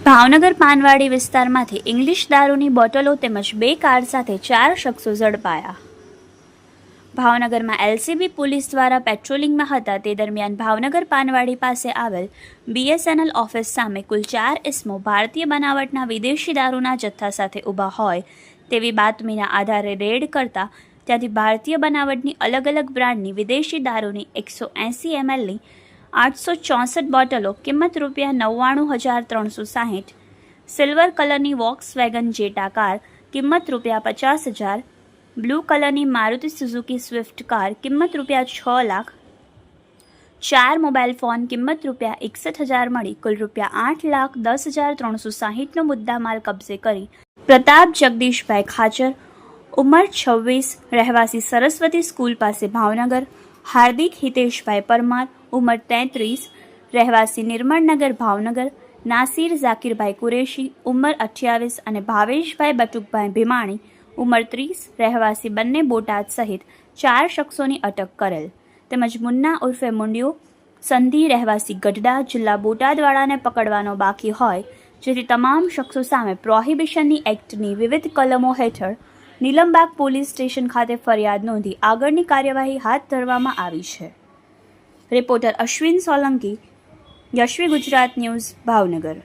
ભાવનગર પાનવાડી વિસ્તારમાંથી ઇંગ્લિશ દારૂની બોટલો તેમજ 2 કાર સાથે 4 શખ્સો ઝડપાયા। ભાવનગરમાં એલસીબી પોલીસ દ્વારા પેટ્રોલિંગમાં હતા તે દરમિયાન ભાવનગર પાનવાડી પાસે આવેલ બીએસએનએલ ઓફિસ સામે કુલ 4 ઇસમો ભારતીય બનાવટના વિદેશી દારૂના જથ્થા સાથે ઊભા હોય તેવી બાતમીના આધારે રેડ કરતા ત્યાંથી ભારતીય બનાવટની અલગ અલગ બ્રાન્ડની વિદેશી દારૂની 180 mlની 864 બોટલો કિંમત ₹99,360, સિલ્વર કલરની વોક્સવેગન જેટા કાર કિંમત ₹50,000, બ્લુ કલરની મારુતિ સુઝુકી સ્વિફ્ટ કાર કિંમત ₹6 લાખ, 4 મોબાઈલ ફોન કિંમત ₹61,000 મળી કુલ ₹8,10,360નો મુદ્દામાલ કબજે કરી પ્રતાપ જગદીશભાઈ ખાચર, ઉંમર 26, રહેવાસી સરસ્વતી સ્કૂલ પાસે ભાવનગર, હાર્દિક હિતેશભાઈ પરમાર, ઉંમર 33, રહેવાસી નિર્મળનગર ભાવનગર, નાસિર ઝાકીરભાઈ કુરેશી, ઉંમર 28 અને ભાવેશભાઈ બટુકભાઈ ભીમાણી, ઉંમર 30, રહેવાસી બંને બોટાદ સહિત 4 શખ્સોની અટક કરેલ તેમજ મુન્ના ઉર્ફે મુંડિયો સંધી રહેવાસી ગઢડા જિલ્લા બોટાદવાળાને પકડવાનો બાકી હોય જેથી તમામ શખ્સો સામે પ્રોહિબિશનની એક્ટની વિવિધ કલમો હેઠળ નીલમબાગ પોલીસ સ્ટેશન ખાતે ફરિયાદ નોંધી આગળની કાર્યવાહી હાથ ધરવામાં આવી છે। Reporter Ashwin Solanki, Yashvi Gujarat news, Bhavnagar.